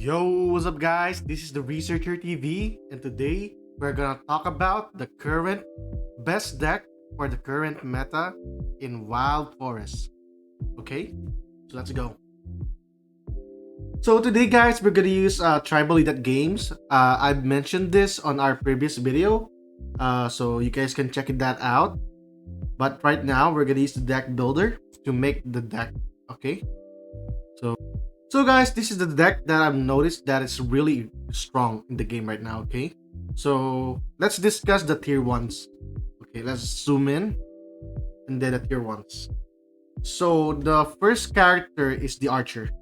Yo, what's up, guys? This is the Researcher TV, and today we're gonna talk about the current best deck for the current meta in Wild Forest. Okay, so let's go. So today, guys, we're gonna use Tribal Elite Games. I've mentioned this on our previous video, so you guys can check that out. But right now, we're gonna use the deck builder to make the deck. Okay, so guys, this is the deck that I've noticed that it's really strong in the game right now, okay? So let's discuss the tier 1s. Okay, let's zoom in and then the tier 1s. So the first character is the archer.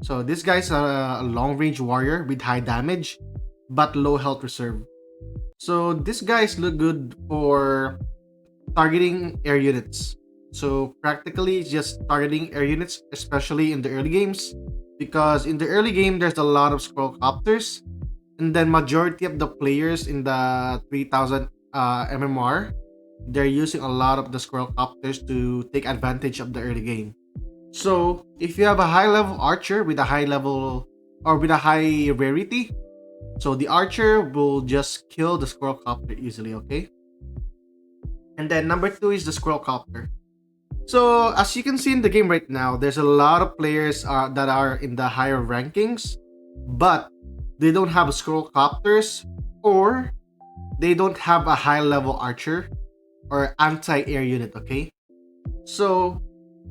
So this guy's a long range warrior with high damage but low health reserve. So this guys look good for targeting air units. So practically just targeting air units, especially in the early games, because in the early game there's a lot of scroll copters, and then majority of the players in the 3000 mmr, they're using a lot of the scroll copters to take advantage of the early game. So if you have a high level archer with a high level or with a high rarity, so the archer will just kill the scroll copter easily, okay? And then number 2 is the scroll copter. So as you can see in the game right now, there's a lot of players that are in the higher rankings, but they don't have scroll copters, or they don't have a high level archer or anti-air unit, okay? So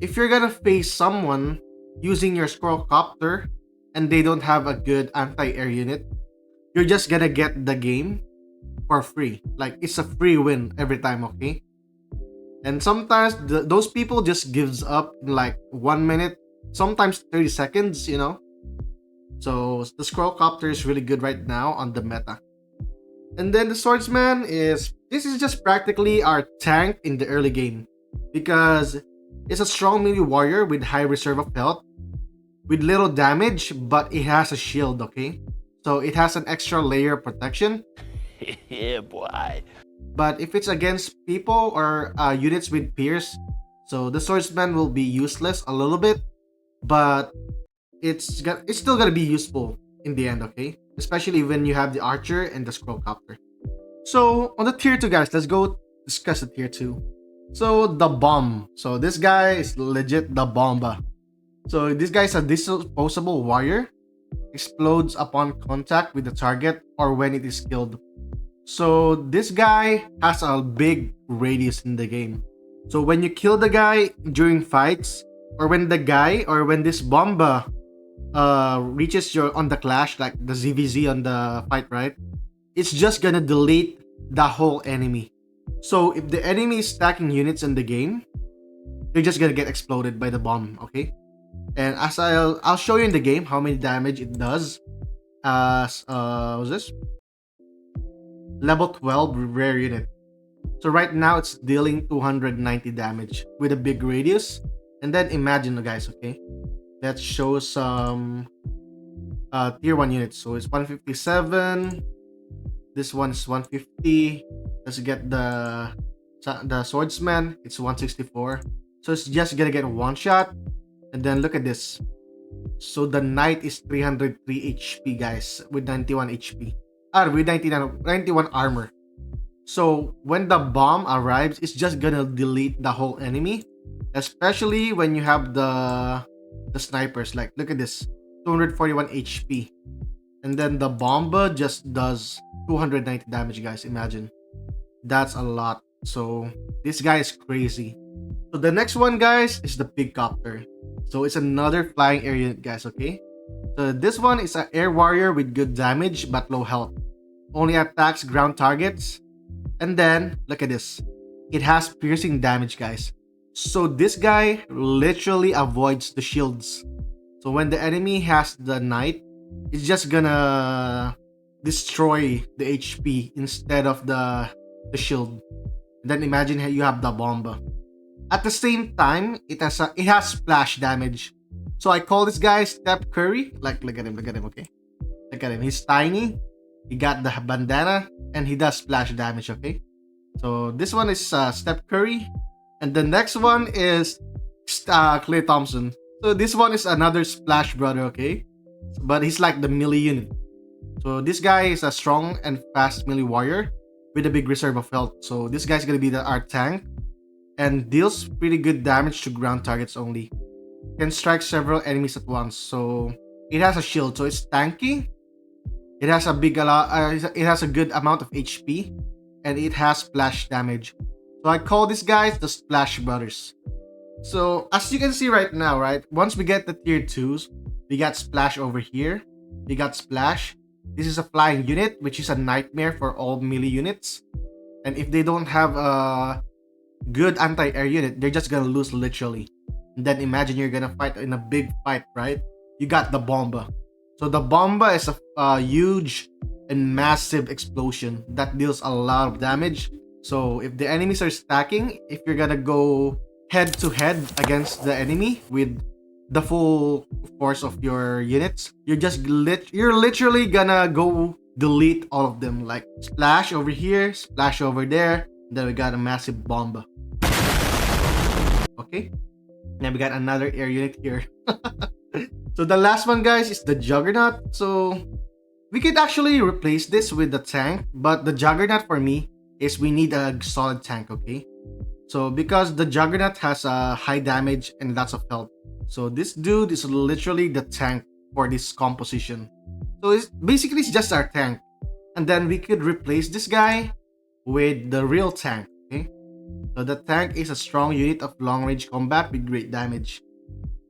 if you're gonna face someone using your scroll copter and they don't have a good anti-air unit, you're just gonna get the game for free. Like, it's a free win every time, okay? And sometimes those people just gives up in like 1 minute, sometimes 30 seconds, you know. So the scroll copter is really good right now on the meta. And then the swordsman is just practically our tank in the early game, because it's a strong melee warrior with high reserve of health, with little damage, but it has a shield, okay? So it has an extra layer of protection. Yeah, boy. But if it's against people or units with pierce, so the swordsman will be useless a little bit, but it's still gonna be useful in the end, okay? Especially when you have the archer and the scroll copter. So on the tier 2, guys, let's go discuss the tier 2. So the bomb. So this guy is legit the bomba. So this guy is a disposable warrior, explodes upon contact with the target or when it is killed. So this guy has a big radius in the game. So when you kill the guy during fights, or when this bomba reaches your on the clash, like the ZVZ on the fight, right? It's just gonna delete the whole enemy. So if the enemy is stacking units in the game, you're just gonna get exploded by the bomb, okay? And as I'll show you in the game how many damage it does. As what's this? Level 12 rare unit. So right now it's dealing 290 damage with a big radius. And then imagine, guys, okay? Let's show some tier 1 units. So it's 157. This one is 150. Let's get the swordsman. It's 164. So it's just gonna get one shot. And then look at this. So the knight is 303 HP, guys, with 91 HP. With 91 armor. So when the bomb arrives, it's just gonna delete the whole enemy, especially when you have the snipers. Like, look at this, 241 HP, and then the bomba just does 290 damage, guys. Imagine, that's a lot. So this guy is crazy. So the next one, guys, is the big copter. So it's another flying air unit, guys, okay? So this one is an air warrior with good damage but low health. Only attacks ground targets. And then look at this. It has piercing damage, guys. So this guy literally avoids the shields. So when the enemy has the knight, it's just gonna destroy the HP instead of the shield. And then imagine how you have the bomba. At the same time, it has splash damage. So I call this guy Steph Curry. Like, look at him, okay? Look at him. He's tiny. He got the bandana and he does splash damage, okay? So this one is Steph Curry. And the next one is Klay Thompson. So this one is another splash brother, okay? but he's like the melee unit. So this guy is a strong and fast melee warrior with a big reserve of health. So this guy's gonna be our tank and deals pretty good damage to ground targets only. Can strike several enemies at once. So it has a shield, so it's tanky. It has it has a good amount of HP, and it has splash damage. So I call these guys the Splash Brothers. So as you can see right now, right? Once we get the tier 2s, we got Splash over here. We got Splash. This is a flying unit, which is a nightmare for all melee units. And if they don't have a good anti-air unit, they're just gonna lose literally. And then imagine you're gonna fight in a big fight, right? You got the Bomba. So the Bomba is a huge and massive explosion that deals a lot of damage. So if the enemies are stacking, if you're gonna go head to head against the enemy with the full force of your units, you're literally gonna go delete all of them. Like splash over here, splash over there. Then we got a massive Bomba. Okay. Then we got another air unit here. So the last one, guys, is the Juggernaut. So we could actually replace this with the tank, but the Juggernaut for me is we need a solid tank, okay? So because the Juggernaut has a high damage and lots of health. So this dude is literally the tank for this composition. So it's just our tank. And then we could replace this guy with the real tank, okay? So the tank is a strong unit of long-range combat with great damage.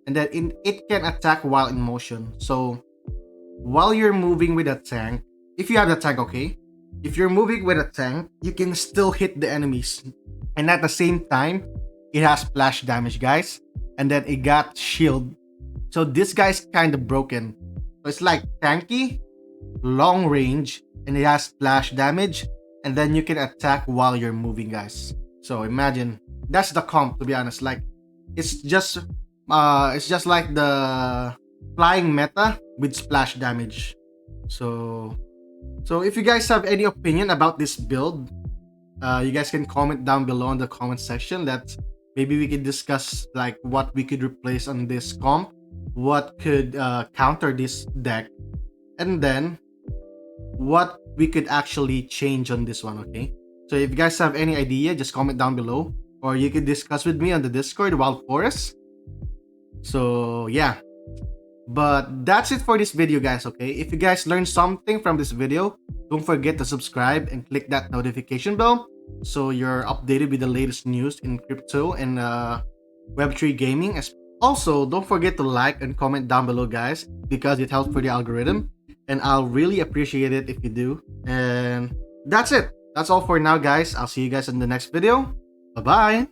And then it can attack while in motion. So while you're moving with a tank, if you have the tank, okay? If you're moving with a tank, you can still hit the enemies. And at the same time, it has splash damage, guys. And then it got shield. So this guy's kind of broken. So it's like tanky, long range, and it has splash damage. And then you can attack while you're moving, guys. So imagine, that's the comp, to be honest. Like, it's just like the flying meta with splash damage. So if you guys have any opinion about this build, you guys can comment down below in the comment section. That maybe we could discuss like what we could replace on this comp, what could counter this deck, and then what we could actually change on this one, okay? So if you guys have any idea, just comment down below, or you could discuss with me on the Discord, Wild Forest. So yeah, but that's it for this video, guys, okay? If you guys learned something from this video, don't forget to subscribe and click that notification bell so you're updated with the latest news in crypto and Web3 gaming. Also, don't forget to like and comment down below, guys, because it helps for the algorithm, and I'll really appreciate it if you do. And that's it. That's all for now, guys. I'll see you guys in the next video. Bye-bye.